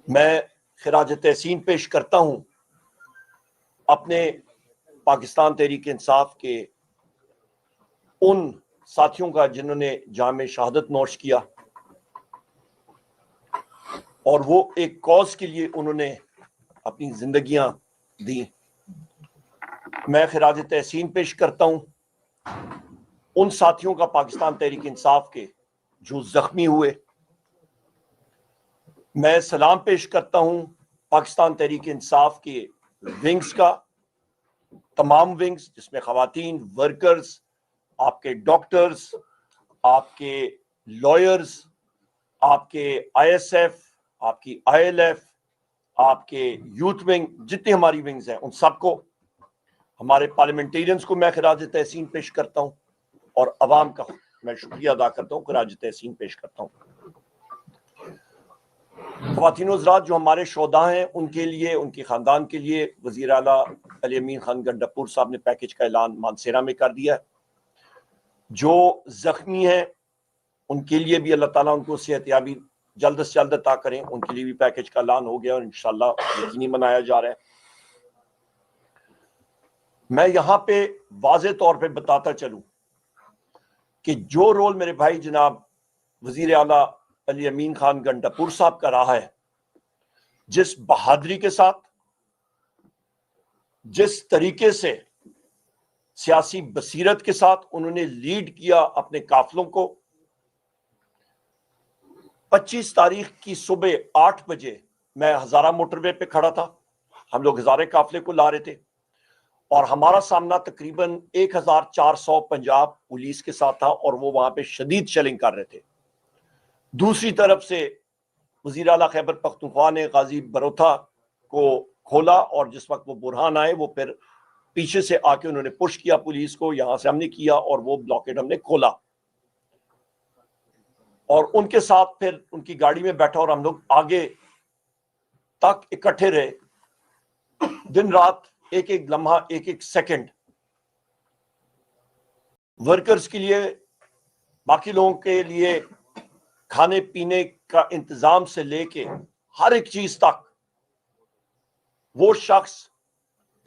میں خراج تحسین پیش کرتا ہوں اپنے پاکستان تحریک انصاف کے ان ساتھیوں کا جنہوں نے جام شہادت نوش کیا اور وہ ایک کاز کے لیے انہوں نے اپنی زندگیاں دی. میں خراج تحسین پیش کرتا ہوں ان ساتھیوں کا پاکستان تحریک انصاف کے جو زخمی ہوئے. میں سلام پیش کرتا ہوں پاکستان تحریک انصاف کے ونگز کا، تمام ونگز جس میں خواتین ورکرز، آپ کے ڈاکٹرز، آپ کے لائرز، آپ کے آئی ایس ایف، آپ کی آئی ایل ایف، آپ کے یوتھ ونگ، جتنے ہماری ونگز ہیں ان سب کو، ہمارے پارلیمنٹیرینز کو میں خراج تحسین پیش کرتا ہوں اور عوام کا میں شکریہ ادا کرتا ہوں، خراج تحسین پیش کرتا ہوں. خواتین و حضرات، جو ہمارے شہداء ہیں ان کے لیے، ان کے خاندان کے لیے وزیر اعلیٰ علی امین خان گنڈاپور صاحب نے پیکج کا اعلان مانسیرا میں کر دیا ہے. جو زخمی ہیں ان کے لیے بھی اللہ تعالیٰ ان کو صحت یابی جلد سے جلد عطا کریں، ان کے لیے بھی پیکج کا اعلان ہو گیا اور انشاءاللہ یقینی منایا جا رہا ہے. میں یہاں پہ واضح طور پہ بتاتا چلوں کہ جو رول میرے بھائی جناب وزیر اعلیٰ علی امین خان گنڈاپور صاحب کا رہا ہے، جس بہادری کے ساتھ، جس طریقے سے سیاسی بصیرت کے ساتھ انہوں نے لیڈ کیا اپنے قافلوں کو. 25 تاریخ کی صبح 8 بجے میں ہزارہ موٹر وے پہ کھڑا تھا، ہم لوگ ہزارے قافلے کو لا رہے تھے اور ہمارا سامنا تقریباً 1400 پنجاب پولیس کے ساتھ تھا اور وہ وہاں پہ شدید شیلنگ کر رہے تھے. دوسری طرف سے وزیر اعلیٰ خیبر پختونخوا نے غازی بروتھا کو کھولا اور جس وقت وہ برہان آئے وہ پھر پیچھے سے آ کے انہوں نے پش کیا پولیس کو، یہاں سے ہم نے کیا اور وہ بلاکیڈ ہم نے کھولا اور ان کے ساتھ پھر ان کی گاڑی میں بیٹھا اور ہم لوگ آگے تک اکٹھے رہے. دن رات ایک ایک لمحہ، ایک ایک سیکنڈ ورکرز کے لیے، باقی لوگوں کے لیے کھانے پینے کا انتظام سے لے کے ہر ایک چیز تک وہ شخص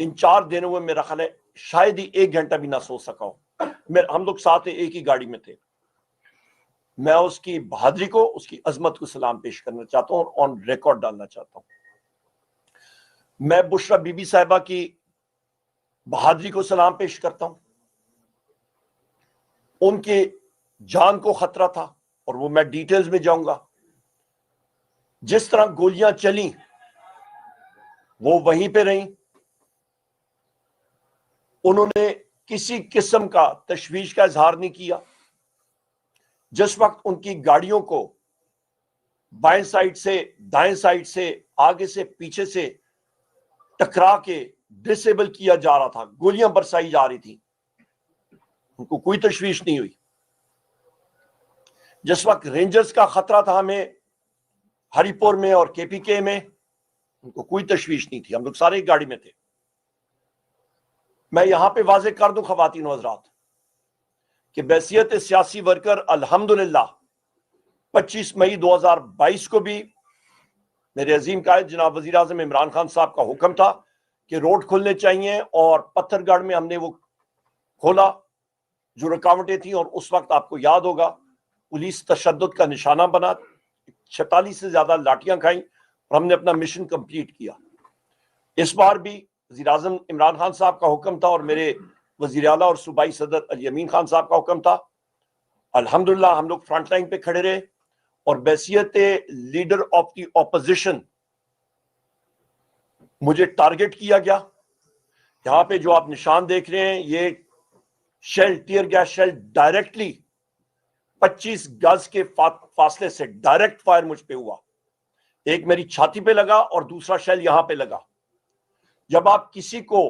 ان 4 دنوں میں میرا خیال ہے شاید ہی 1 گھنٹہ بھی نہ سو سکا ہو. ہم لوگ ساتھ ایک ہی گاڑی میں تھے. میں اس کی بہادری کو، اس کی عظمت کو سلام پیش کرنا چاہتا ہوں اور آن ریکارڈ ڈالنا چاہتا ہوں. میں بشرا بی بی صاحبہ کی بہادری کو سلام پیش کرتا ہوں. ان کی جان کو خطرہ تھا اور وہ میں ڈیٹیلز میں جاؤں گا. جس طرح گولیاں چلیں وہ وہیں پہ رہیں، انہوں نے کسی قسم کا تشویش کا اظہار نہیں کیا. جس وقت ان کی گاڑیوں کو بائیں سائڈ سے، دائیں سائڈ سے، آگے سے، پیچھے سے ٹکرا کے ڈسیبل کیا جا رہا تھا، گولیاں برسائی جا رہی تھی، ان کو کوئی تشویش نہیں ہوئی. جس وقت رینجرز کا خطرہ تھا ہمیں ہری پور میں اور کے پی کے میں، ان کو کوئی تشویش نہیں تھی، ہم لوگ سارے ایک گاڑی میں تھے. میں یہاں پہ واضح کر دوں خواتین و حضرات کہ بحیثیت سیاسی ورکر الحمدللہ 25 مئی 2022 کو بھی میرے عظیم قائد جناب وزیر اعظم عمران خان صاحب کا حکم تھا کہ روڈ کھلنے چاہیے اور پتھر گڑھ میں ہم نے وہ کھولا جو رکاوٹیں تھیں اور اس وقت آپ کو یاد ہوگا پولیس تشدد کا نشانہ بنا، 46 سے زیادہ لاٹیاں کھائیں اور ہم نے اپنا مشن کمپلیٹ کیا. اس بار بھی وزیر اعظم عمران خان صاحب کا حکم تھا اور میرے وزیر اعلیٰ اور صوبائی صدر علی امین خان صاحب کا حکم تھا. الحمدللہ ہم لوگ فرنٹ لائن پہ کھڑے رہے اور بحیثیت لیڈر آف دی اپوزیشن مجھے ٹارگٹ کیا گیا. یہاں پہ جو آپ نشان دیکھ رہے ہیں یہ shell, tear gas shell directly 25 گز کے فاصلے سے ڈائریکٹ فائر مجھ پہ ہوا. ایک میری چھاتی پہ لگا اور دوسرا شیل یہاں پہ لگا. جب آپ کسی کو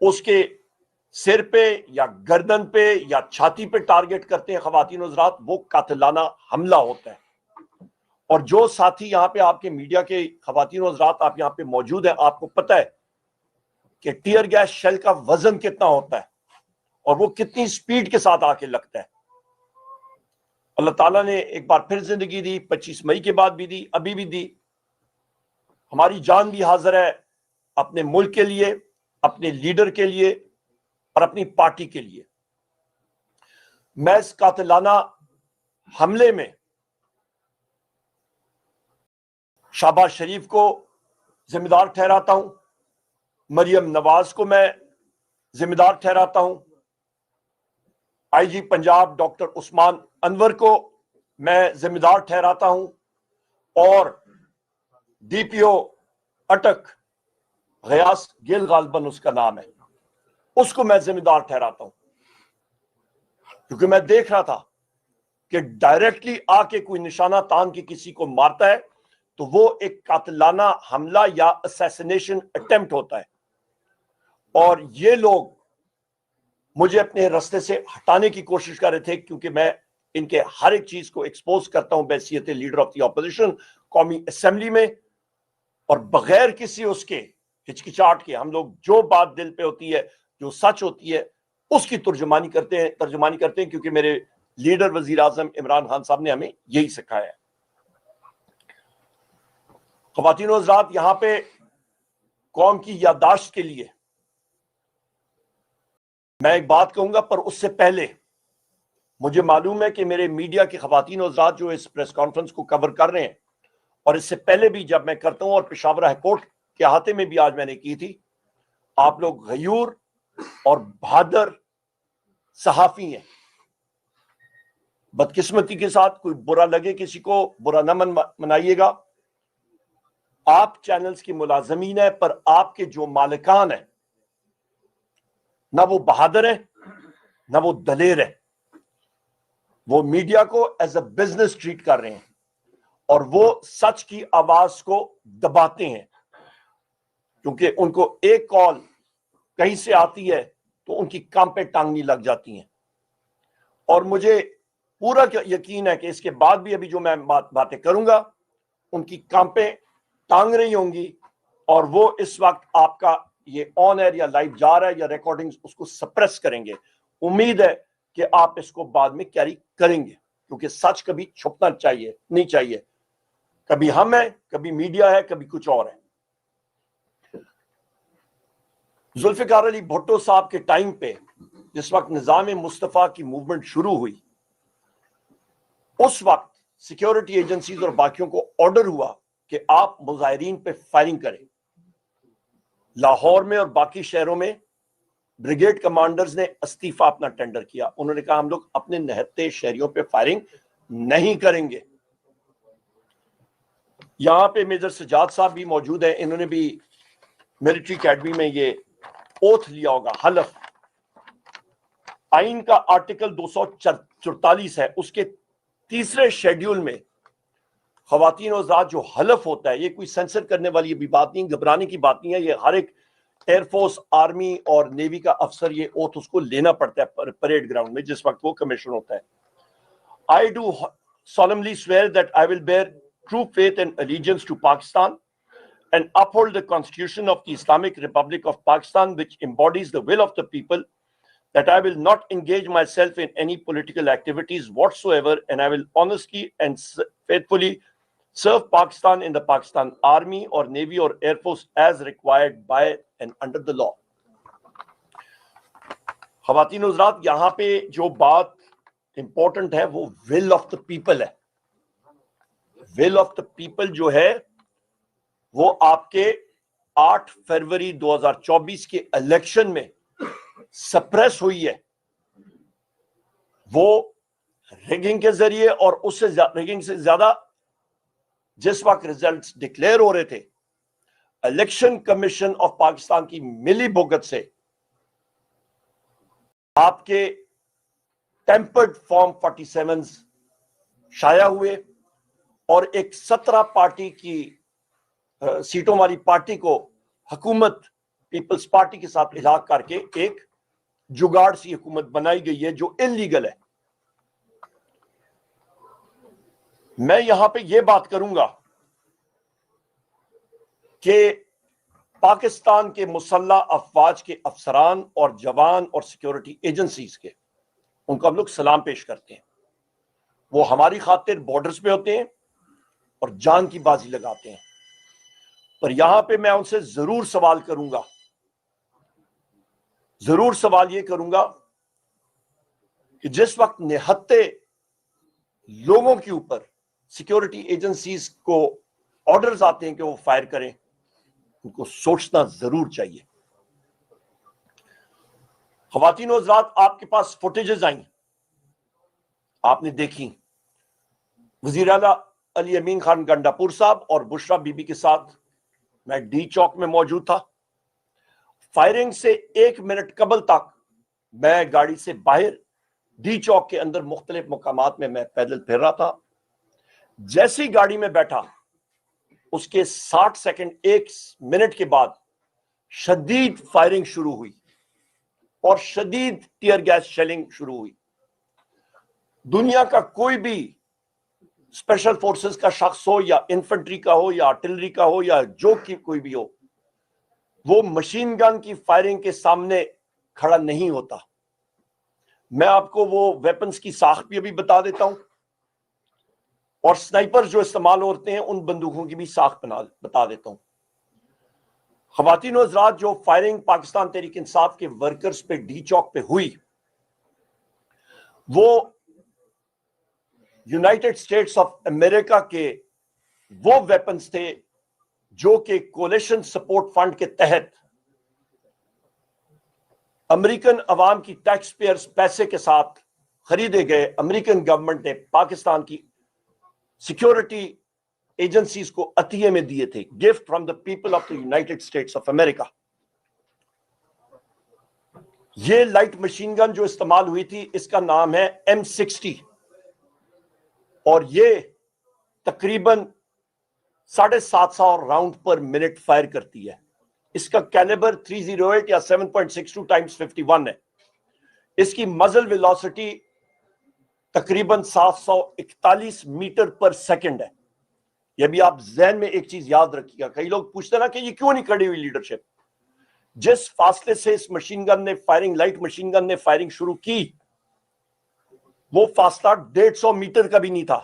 اس کے سر پہ یا گردن پہ یا چھاتی پہ ٹارگٹ کرتے ہیں خواتین و حضرات، وہ قاتلانہ حملہ ہوتا ہے. اور جو ساتھی یہاں پہ آپ کے میڈیا کے خواتین و حضرات آپ یہاں پہ موجود ہیں، آپ کو پتہ ہے کہ ٹیئر گیس شیل کا وزن کتنا ہوتا ہے اور وہ کتنی سپیڈ کے ساتھ آ کے لگتا ہے. اللہ تعالیٰ نے ایک بار پھر زندگی دی، 25 مئی کے بعد بھی دی، ابھی بھی دی. ہماری جان بھی حاضر ہے اپنے ملک کے لیے، اپنے لیڈر کے لیے اور اپنی پارٹی کے لیے۔ میں اس قاتلانہ حملے میں شہباز شریف کو ذمہ دار ٹھہراتا ہوں، مریم نواز کو میں ذمہ دار ٹھہراتا ہوں، آئی جی پنجاب ڈاکٹر عثمان انور کو میں ذمہ دار ٹھہراتا ہوں، اور ڈی پی او اٹک غیاث گل غالباً اس کا نام ہے، اس کو میں ذمہ دار ٹھہراتا ہوں، کیونکہ میں دیکھ رہا تھا کہ ڈائریکٹلی آ کے کوئی نشانہ تان کے کسی کو مارتا ہے تو وہ ایک قاتلانہ حملہ یا اسیسینیشن اٹیمپٹ ہوتا ہے، اور یہ لوگ مجھے اپنے رستے سے ہٹانے کی کوشش کر رہے تھے، کیونکہ میں ان کے ہر ایک چیز کو ایکسپوز کرتا ہوں بحیثیت لیڈر آف دی اپوزیشن قومی اسمبلی میں، اور بغیر کسی اس کے ہچکچاہٹ کے ہم لوگ جو بات دل پہ ہوتی ہے، جو سچ ہوتی ہے، اس کی ترجمانی کرتے ہیں، کیونکہ میرے لیڈر وزیر اعظم عمران خان صاحب نے ہمیں یہی سکھایا ہے۔ خواتین و حضرات، یہاں پہ قوم کی یادداشت کے لیے میں ایک بات کہوں گا، پر اس سے پہلے مجھے معلوم ہے کہ میرے میڈیا کی خواتین و حضرات جو اس پریس کانفرنس کو کور کر رہے ہیں، اور اس سے پہلے بھی جب میں کرتا ہوں اور پشاور ہائی کورٹ کے احاطے میں بھی آج میں نے کی تھی، آپ لوگ غیور اور بہادر صحافی ہیں۔ بدقسمتی کے ساتھ کوئی برا لگے، کسی کو برا نہ منائیے گا، آپ چینلز کی ملازمین ہیں، پر آپ کے جو مالکان ہیں نہ وہ بہادر ہیں نہ وہ دلیر ہیں، وہ میڈیا کو ایز اے بزنس ٹریٹ کر رہے ہیں، اور وہ سچ کی آواز کو دباتے ہیں، کیونکہ ان کو ایک کال کہیں سے آتی ہے تو ان کی کام پہ ٹانگنی لگ جاتی ہیں، اور مجھے پورا یقین ہے کہ اس کے بعد بھی ابھی جو میں باتیں کروں گا ان کی کامپیں ٹانگ رہی ہوں گی، اور وہ اس وقت آپ کا یہ آن ایئر یا لائیو جا رہا ہے یا ریکارڈنگ اس کو سپریس کریں گے۔ امید ہے کہ آپ اس کو بعد میں کیری کریں گے، کیونکہ سچ کبھی چھپنا نہیں چاہیے، کبھی ہم ہیں، کبھی میڈیا ہے، کبھی کچھ اور ہے۔ ذوالفقار علی بھٹو صاحب کے ٹائم پہ جس وقت نظام مصطفیٰ کی موومنٹ شروع ہوئی، اس وقت سیکیورٹی ایجنسیز اور باقیوں کو آرڈر ہوا کہ آپ مظاہرین پہ فائرنگ کریں۔ لاہور میں اور باقی شہروں میں بریگیڈ کمانڈرز نے استعفیٰ اپنا ٹینڈر کیا، انہوں نے کہا ہم لوگ اپنے نہتے شہریوں پہ فائرنگ نہیں کریں گے۔ یہاں پہ میجر سجاد صاحب بھی موجود ہیں، انہوں نے بھی ملٹری اکیڈمی میں یہ اوتھ لیا ہوگا، حلف۔ آئین کا آرٹیکل 244 ہے، اس کے تیسرے شیڈیول میں خواتین و حضرات جو حلف ہوتا ہے، یہ کوئی سینسر کرنے والی بھی بات نہیں، گھبرانے کی بات نہیں ہے، یہ ہر ایک ایئر فورس، آرمی اور نیوی کا افسر یہ اوتھ اس کو لینا پڑتا ہے پریڈ گراؤنڈ میں جس وقت وہ کمیشن ہوتا ہے۔ I do solemnly swear that I will bear true faith and allegiance to Pakistan and uphold the Constitution of the Islamic Republic of Pakistan, which embodies the will of the people, that I will not engage myself in any political activities whatsoever, and I will honestly and faithfully serve Pakistan in the Pakistan Army or Navy or Air Force as required by and under the law۔ خواتین و حضرات، یہاں پہ جو بات important ہے وہ will of the people ہے۔ ول آف دا پیپل جو ہے وہ آپ کے 8 فروری 2024 کے الیکشن میں سپریس ہوئی ہے، وہ ریگنگ کے ذریعے، اور اس سے ریگنگ سے زیادہ جس وقت ریزلٹس ڈکلیئر ہو رہے تھے، الیکشن کمیشن آف پاکستان کی ملی بھگت سے آپ کے ٹیمپرڈ فارم 47 شائع ہوئے، اور ایک 17 پارٹی کی سیٹوں والی پارٹی کو حکومت پیپلز پارٹی کے ساتھ الحاق کر کے ایک جگاڑ سی حکومت بنائی گئی ہے جو انلیگل ہے۔ میں یہاں پہ یہ بات کروں گا کہ پاکستان کے مسلح افواج کے افسران اور جوان اور سیکیورٹی ایجنسیز کے، ان کو ہم لوگ سلام پیش کرتے ہیں، وہ ہماری خاطر بارڈرز پہ ہوتے ہیں اور جان کی بازی لگاتے ہیں۔ پر یہاں پہ میں ان سے ضرور سوال کروں گا، ضرور سوال یہ کروں گا کہ جس وقت نہتے لوگوں کے اوپر سیکیورٹی ایجنسیز کو آرڈرز آتے ہیں کہ وہ فائر کریں، ان کو سوچنا ضرور چاہیے۔ خواتین و حضرات، آپ کے پاس فوٹیجز آئیں، آپ نے دیکھی وزیر اعلیٰ علی امین خان گنڈا پور صاحب اور بشرا بی بی کے ساتھ میں ڈی چوک میں موجود تھا۔ فائرنگ سے 1 منٹ قبل تک میں گاڑی سے باہر ڈی چوک کے اندر مختلف مقامات میں پیدل پھر رہا تھا۔ جیسی گاڑی میں بیٹھا اس کے 60 سیکنڈ 1 منٹ کے بعد شدید فائرنگ شروع ہوئی اور شدید ٹیئر گیس شیلنگ شروع ہوئی۔ دنیا کا کوئی بھی اسپیشل فورسز کا شخص ہو یا انفنٹری کا ہو یا آرٹلری کا ہو یا جو کوئی بھی ہو، وہ مشین گن کی فائرنگ کے سامنے کھڑا نہیں ہوتا۔ میں آپ کو وہ ویپنز کی ساخت بھی ابھی بتا دیتا ہوں، اور سنائپر جو استعمال ہوتے ہیں ان بندوقوں کی بھی ساخت بتا دیتا ہوں۔ خواتین و حضرات، جو فائرنگ پاکستان تحریک انصاف کے ورکرز پہ ڈی چوک پہ ہوئی، وہ یونائٹڈ اسٹیٹس آف امریکہ کے وہ ویپنز تھے جو کہ کولیشن سپورٹ فنڈ کے تحت امریکن عوام کی ٹیکس پیئرز پیسے کے ساتھ خریدے گئے۔ امریکن گورنمنٹ نے پاکستان کی سیکیورٹی ایجنسیز کو عطیے میں دیے تھے، gift from the people of the United States of America. یہ لائٹ مشین گن جو استعمال ہوئی تھی، اس کا نام ہے M60، اور یہ تقریباً 750 راؤنڈ پر منٹ فائر کرتی ہے۔ اس کا کیلیبر 308 یا 7.62 ٹائمز 51 ہے۔ اس کی مزل ویلوسٹی تقریباً 741 میٹر پر سیکنڈ ہے۔ یہ بھی آپ ذہن میں ایک چیز یاد رکھیے گا، کئی لوگ پوچھتے نا کہ یہ کیوں نہیں کھڑی ہوئی لیڈرشپ۔ جس فاصلے سے اس مشین گن نے فائرنگ، لائٹ مشین گن نے فائرنگ شروع کی، وہ فاصلہ 150 میٹر کا بھی نہیں تھا۔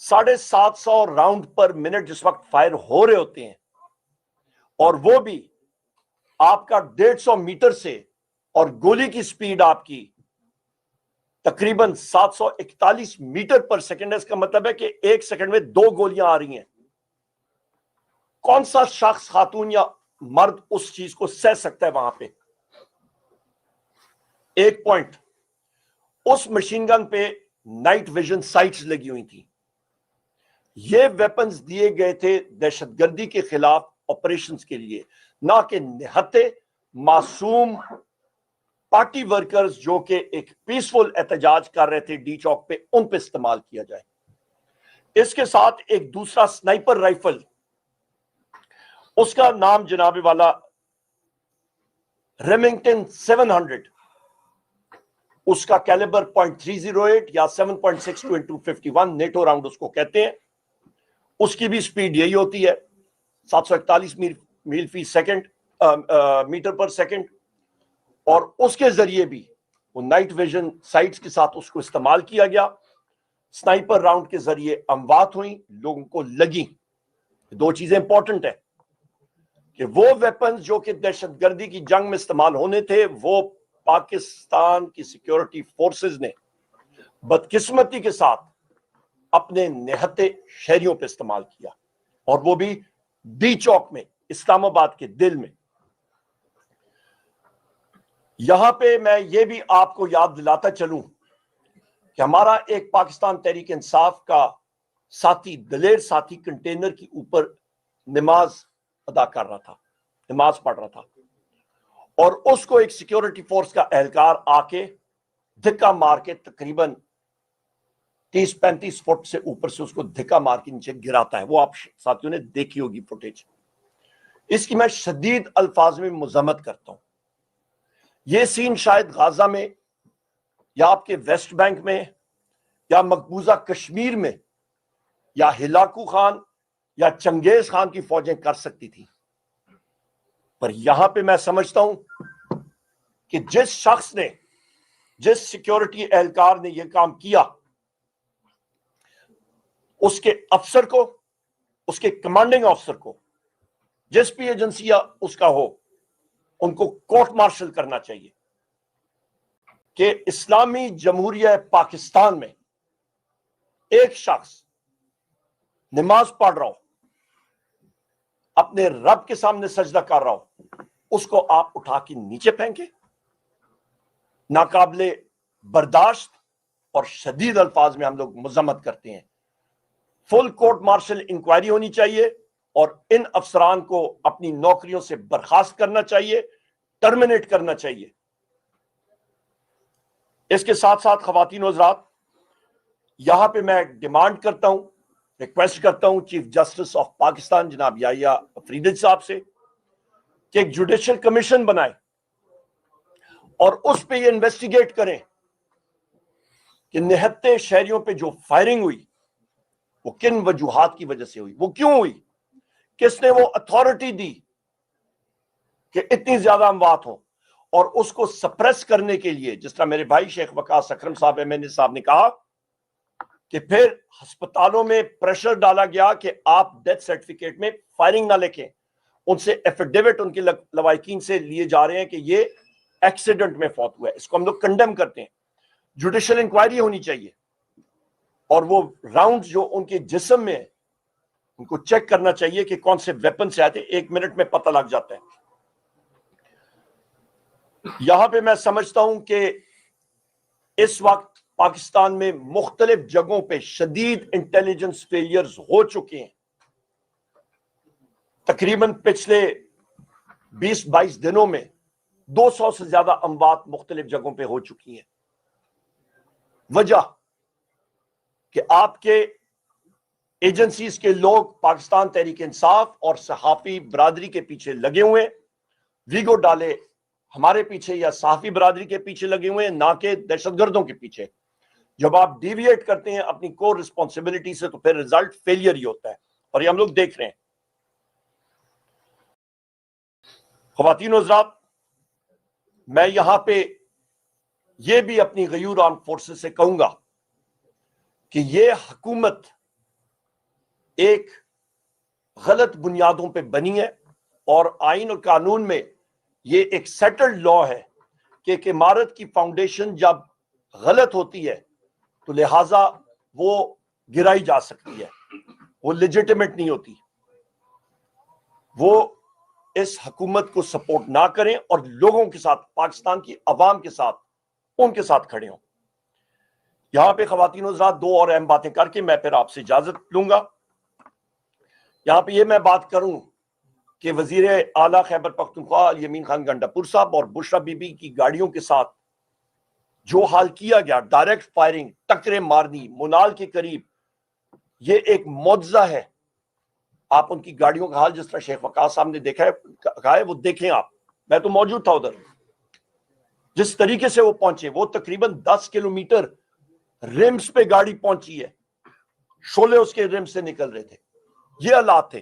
750 راؤنڈ پر منٹ جس وقت فائر ہو رہے ہوتے ہیں، اور وہ بھی آپ کا 150 میٹر سے، اور گولی کی سپیڈ آپ کی تقریباً 741 میٹر پر سیکنڈ ہے۔ اس کا مطلب ہے کہ 1 سیکنڈ میں 2 گولیاں آ رہی ہیں۔ کون سا شخص، خاتون یا مرد، اس چیز کو سہ سکتا ہے وہاں پہ؟ ایک پوائنٹ، اس مشین گن پہ نائٹ ویژن سائٹس لگی ہوئی تھی۔ یہ ویپنز دیے گئے تھے دہشت گردی کے خلاف آپریشنز کے لیے، نہ کہ نہتے معصوم پارٹی ورکرز جو کہ ایک پیسفل احتجاج کر رہے تھے ڈی چوک پہ، ان پہ استعمال کیا جائے۔ اس کے ساتھ ایک دوسرا سنائپر رائفل، اس کا نام جناب والا ریمنگٹن 700، اس کا کیلیبر 0.308 یا 7.62 into 51 نیٹو راؤنڈ اس کو کہتے ہیں۔ اس کی بھی سپیڈ یہی ہوتی ہے، 741 میل فی سیکنڈ، میٹر پر سیکنڈ، اور اس کے ذریعے بھی وہ نائٹ ویژن سائٹس کے ساتھ اس کو استعمال کیا گیا۔ سنائپر راؤنڈ کے ذریعے اموات ہوئیں، لوگوں کو لگیں۔ دو چیزیں امپورٹنٹ ہیں کہ وہ ویپنز جو کہ دہشت گردی کی جنگ میں استعمال ہونے تھے، وہ پاکستان کی سیکیورٹی فورسز نے بدقسمتی کے ساتھ اپنے نہتے شہریوں پہ استعمال کیا، اور وہ بھی ڈی چوک میں، اسلام آباد کے دل میں۔ یہاں پہ میں یہ بھی آپ کو یاد دلاتا چلوں کہ ہمارا ایک پاکستان تحریک انصاف کا ساتھی، دلیر ساتھی، کنٹینر کے اوپر نماز ادا کر رہا تھا، نماز پڑھ رہا تھا، اور اس کو ایک سیکیورٹی فورس کا اہلکار آ کے دھکا مار کے تقریباً 30-35 فٹ سے اوپر سے اس کو دھکا مار کے نیچے گراتا ہے۔ وہ آپ ساتھیوں نے دیکھی ہوگی فوٹیج۔ اس کی میں شدید الفاظ میں مذمت کرتا ہوں۔ یہ سین شاید غازہ میں یا آپ کے ویسٹ بینک میں یا مقبوضہ کشمیر میں یا ہلاکو خان یا چنگیز خان کی فوجیں کر سکتی تھی، پر یہاں پہ میں سمجھتا ہوں کہ جس شخص نے، جس سیکیورٹی اہلکار نے یہ کام کیا، اس کے افسر کو، اس کے کمانڈنگ آفیسر کو، جس بھی ایجنسی اس کا ہو، ان کو کورٹ مارشل کرنا چاہیے کہ اسلامی جمہوریہ پاکستان میں ایک شخص نماز پڑھ رہا ہو، اپنے رب کے سامنے سجدہ کر رہا ہو، اس کو آپ اٹھا کے نیچے پھینکیں؟ ناقابل برداشت اور شدید الفاظ میں ہم لوگ مذمت کرتے ہیں۔ فل کورٹ مارشل انکوائری ہونی چاہیے اور ان افسران کو اپنی نوکریوں سے برخاست کرنا چاہیے، ٹرمینیٹ کرنا چاہیے۔ اس کے ساتھ ساتھ خواتین و حضرات، یہاں پہ میں ڈیمانڈ کرتا ہوں، ریکویسٹ کرتا ہوں چیف جسٹس آف پاکستان جناب یحییٰ فریدی صاحب سے کہ ایک جوڈیشل کمیشن بنائیں اور اس پہ یہ انویسٹیگیٹ کریں کہ نہتے شہریوں پہ جو فائرنگ ہوئی وہ کن وجوہات کی وجہ سے ہوئی، وہ کیوں ہوئی، کس نے وہ اتھارٹی دی کہ اتنی زیادہ اموات ہوں، اور اس کو سپریس کرنے کے لیے جس طرح میرے بھائی شیخ وقاص اکرم صاحب MNA صاحب نے کہا کہ پھر ہسپتالوں میں پریشر ڈالا گیا کہ آپ ڈیتھ سرٹیفکیٹ میں فائرنگ نہ لکھیں، ان سے ایفیڈیوٹ ان کے لواحقین سے لیے جا رہے ہیں کہ یہ ایکسیڈنٹ میں فوت ہوا ہے۔ اس کو ہم لوگ کنڈیم کرتے ہیں۔ جوڈیشل انکوائری ہونی چاہیے اور وہ راؤنڈ جو ان کے جسم میں ان کو چیک کرنا چاہیے کہ کون سے ویپن سے آتے، 1 منٹ میں پتہ لگ جاتا ہے۔ یہاں پہ میں سمجھتا ہوں کہ اس وقت پاکستان میں مختلف جگہوں پہ شدید انٹیلیجنس فیلیئرز ہو چکے ہیں۔ تقریباً پچھلے 20-22 دنوں میں 200 سے زیادہ اموات مختلف جگہوں پہ ہو چکی ہیں۔ وجہ کہ آپ کے ایجنسیز کے لوگ پاکستان تحریک انصاف اور صحافی برادری کے پیچھے لگے ہوئے ہیں، ویگو ڈالے ہمارے پیچھے یا صحافی برادری کے پیچھے لگے ہوئے ہیں، نہ کہ دہشت گردوں کے پیچھے۔ جب آپ ڈیویٹ کرتے ہیں اپنی کور رسپانسبلٹی سے تو پھر ریزلٹ فیلئر ہی ہوتا ہے، اور یہ ہم لوگ دیکھ رہے ہیں۔ خواتین و حضرات، میں یہاں پہ یہ بھی اپنی غیور آرم فورسز سے کہوں گا کہ یہ حکومت ایک غلط بنیادوں پہ بنی ہے، اور آئین اور قانون میں یہ ایک سیٹلڈ لا ہے کہ ایک عمارت کی فاؤنڈیشن جب غلط ہوتی ہے تو لہٰذا وہ گرائی جا سکتی ہے، وہ لیجیٹیمیٹ نہیں ہوتی۔ وہ اس حکومت کو سپورٹ نہ کریں اور لوگوں کے ساتھ، پاکستان کی عوام کے ساتھ، ان کے ساتھ کھڑے ہوں۔ یہاں پہ خواتین و حضرات 2 اور اہم باتیں کر کے میں پھر آپ سے اجازت لوں گا۔ یہاں پہ یہ میں بات کروں کہ وزیر اعلیٰ خیبر پختونخوا الیمین خان گنڈاپور صاحب اور بشرا بی بی کی گاڑیوں کے ساتھ جو حال کیا گیا، ڈائریکٹ فائرنگ، ٹکریں مارنی منال کے قریب، یہ ایک معجزہ ہے۔ آپ ان کی گاڑیوں کا حال جس طرح شیخ وقاص صاحب نے دیکھا ہے، کہا ہے، وہ دیکھیں آپ، میں تو موجود تھا ادھر، جس طریقے سے وہ پہنچے، وہ تقریباً 10 کلومیٹر رمس پہ گاڑی پہنچی ہے، شولے اس کے رمس سے نکل رہے تھے۔ یہ حالات تھے۔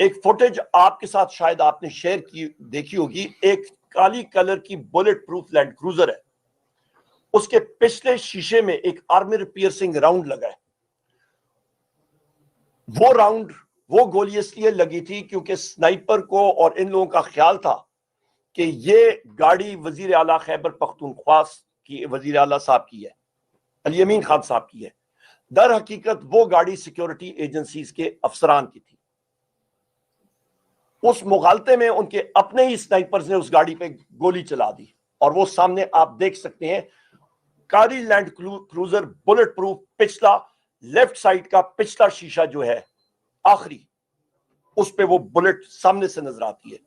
ایک فوٹیج آپ کے ساتھ شاید آپ نے شیئر کی دیکھی ہوگی، ایک کالی کلر کی بلٹ پروف لینڈ کروزر ہے، اس کے پچھلے شیشے میں ایک آرمر پیئرسنگ راؤنڈ لگا ہے۔ وہ راؤنڈ، وہ گولی اس لیے لگی تھی کیونکہ سنائپر کو اور ان لوگوں کا خیال تھا کہ یہ گاڑی وزیر اعلیٰ خیبر پختونخوا کی، وزیر اعلیٰ صاحب کی ہے، الیمین خان صاحب کی ہے۔ در حقیقت وہ گاڑی سیکیورٹی ایجنسیز کے افسران کی تھی۔ اس مغالطے میں ان کے اپنے ہی سنائپرز نے اس گاڑی پہ گولی چلا دی، اور وہ سامنے آپ دیکھ سکتے ہیں، کاری لینڈ کروزر بلٹ پروف، پچھلا لیفٹ سائڈ کا پچھلا شیشہ جو ہے آخری، اس پہ وہ بلٹ سامنے سے نظر آتی ہے۔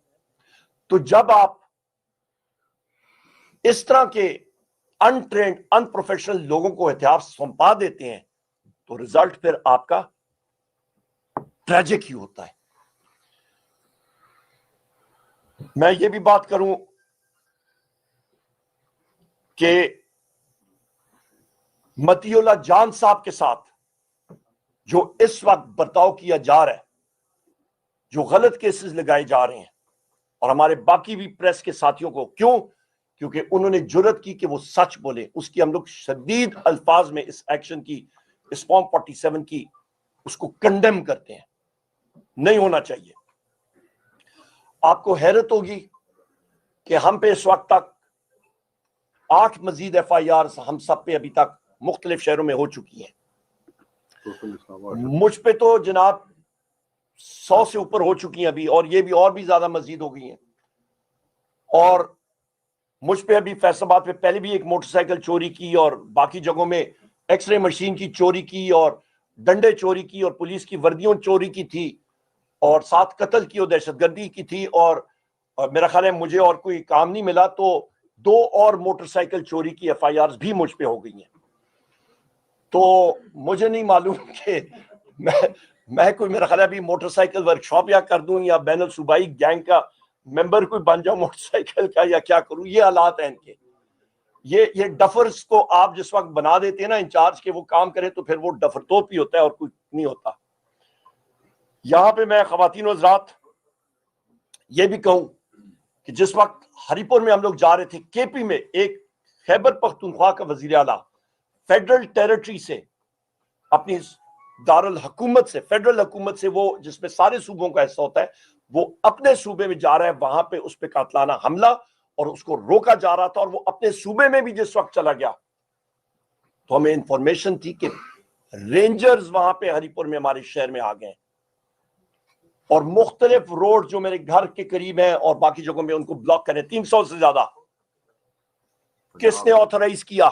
تو جب آپ اس طرح کے ان ٹرینڈ، ان پروفیشنل لوگوں کو ہتھیار سونپا دیتے ہیں تو ریزلٹ پھر آپ کا ٹریجک ہی ہوتا ہے۔ میں یہ بھی بات کروں کہ متی اللہ جان صاحب کے ساتھ جو اس وقت برتاؤ کیا جا رہا ہے، جو غلط کیسز لگائے جا رہے ہیں، اور ہمارے باقی بھی پریس کے ساتھیوں کو، کیونکہ انہوں نے جرت کی کہ وہ سچ بولے، اس کی ہم لوگ شدید الفاظ میں اس ایکشن کی، اس فارم 47 کی اس کو کنڈیم کرتے ہیں. نہیں ہونا چاہیے. آپ کو حیرت ہوگی کہ ہم پہ اس وقت تک 8 مزید FIRs ہم سب پہ ابھی تک مختلف شہروں میں ہو چکی ہیں. مجھ پہ تو جناب 100 سے اوپر ہو چکی ہیں ابھی, اور یہ بھی اور بھی زیادہ مزید ہو گئی ہیں. اور مجھ پہ ابھی فیصل آباد پہ پہلے بھی ایک موٹر سائیکل چوری کی, اور باقی جگہوں میں ایکس رے مشین کی چوری کی, اور ڈنڈے چوری کی, اور پولیس کی وردیوں چوری کی تھی, اور 7 قتل کی اور دہشت گردی کی تھی. اور میرا خیال ہے مجھے اور کوئی کام نہیں ملا تو 2 اور موٹر سائیکل چوری کی FIRs بھی مجھ پہ ہو گئی ہیں. تو مجھے نہیں معلوم کہ میں کوئی, میرا خیال ہے ابھی موٹر سائیکل ورک شاپ یا کر دوں, یا بین الصوبائی گینگ کا ممبر کوئی بن جاؤں موٹر سائیکل کا, یا کیا کروں. یہ حالات ہیں ان کے. یہ ڈفرز کو آپ جس وقت بنا دیتے ہیں نا انچارج کے وہ کام کرے, تو پھر وہ ڈفر توپ ہی ہوتا ہے اور کچھ نہیں ہوتا. یہاں پہ میں خواتین و حضرات یہ بھی کہوں کہ جس وقت ہری پور میں ہم لوگ جا رہے تھے, KP میں ایک خیبر پختونخوا کا وزیر اعلیٰ فیڈرل ٹیریٹری سے, اپنی دارالحکومت سے, فیڈرل حکومت سے, وہ جس میں سارے صوبوں کا حصہ ہوتا ہے, وہ اپنے صوبے میں جا رہا ہے, وہاں پہ اس پہ قاتلانہ حملہ, اور اس کو روکا جا رہا تھا. اور وہ اپنے صوبے میں بھی جس وقت چلا گیا تو ہمیں انفارمیشن تھی کہ رینجرز وہاں پہ ہری پور میں ہمارے شہر میں آ گئے, اور مختلف روڈ جو میرے گھر کے قریب ہیں اور باقی جگہوں میں ان کو بلاک کریں. 300 سے زیادہ. کس نے آتھرائز کیا؟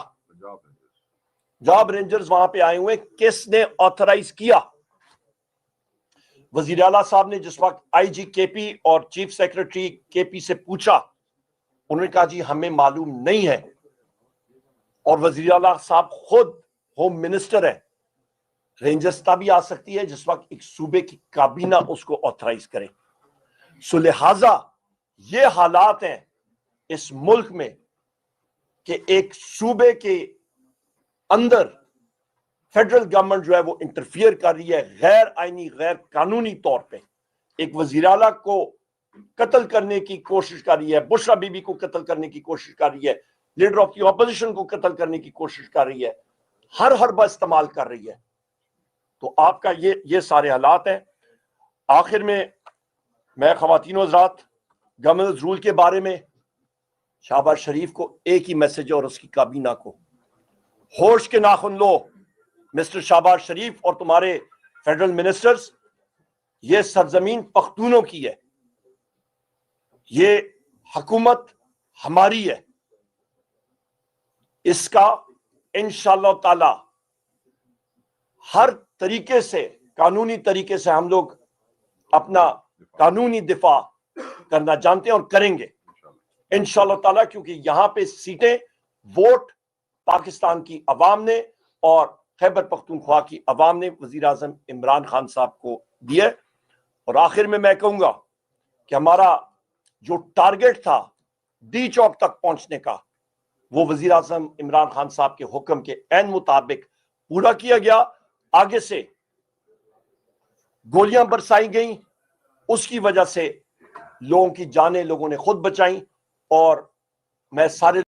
جاب رینجرز وہاں پہ آئے ہوئے, کس نے آتھرائز کیا؟ وزیر اعلیٰ صاحب نے جس وقت IG KP اور چیف سیکرٹری KP سے پوچھا, انہوں نے کہا جی ہمیں معلوم نہیں ہے. اور وزیر اعلیٰ صاحب خود ہوم منسٹر ہے. رینجرز تبھی آ سکتی ہے جس وقت ایک صوبے کی کابینہ اس کو آتھرائز کرے. سو لہذا یہ حالات ہیں اس ملک میں کہ ایک صوبے کے اندر فیڈرل گورنمنٹ جو ہے وہ انٹرفیئر کر رہی ہے غیر آئینی, غیر قانونی طور پہ. ایک وزیر اعلیٰ کو قتل کرنے کی کوشش کر رہی ہے, بشرا بی بی کو قتل کرنے کی کوشش کر رہی ہے, لیڈر آف دی اپوزیشن کو قتل کرنے کی کوشش کر رہی ہے, ہر حربہ استعمال کر رہی ہے. تو آپ کا یہ سارے حالات ہیں. آخر میں خواتین و حضرات گورننس رول کے بارے میں شہباز شریف کو ایک ہی میسج ہے, اور اس کی کابینہ کو, ہوش کے ناخن لو مسٹر شہباز شریف اور تمہارے فیڈرل منسٹرز. یہ سرزمین پختونوں کی ہے, یہ حکومت ہماری ہے. اس کا انشاءاللہ تعالی ہر طریقے سے, قانونی طریقے سے ہم لوگ اپنا قانونی دفاع کرنا جانتے ہیں اور کریں گے انشاءاللہ تعالی, کیونکہ یہاں پہ سیٹیں ووٹ پاکستان کی عوام نے اور خیبر پختونخوا کی عوام نے وزیر اعظم عمران خان صاحب کو دیے. اور آخر میں کہوں گا کہ ہمارا جو ٹارگٹ تھا ڈی چوک تک پہنچنے کا, وہ وزیر اعظم عمران خان صاحب کے حکم کے عین مطابق پورا کیا گیا. آگے سے گولیاں برسائی گئیں, اس کی وجہ سے لوگوں کی جانیں لوگوں نے خود بچائیں. اور میں سارے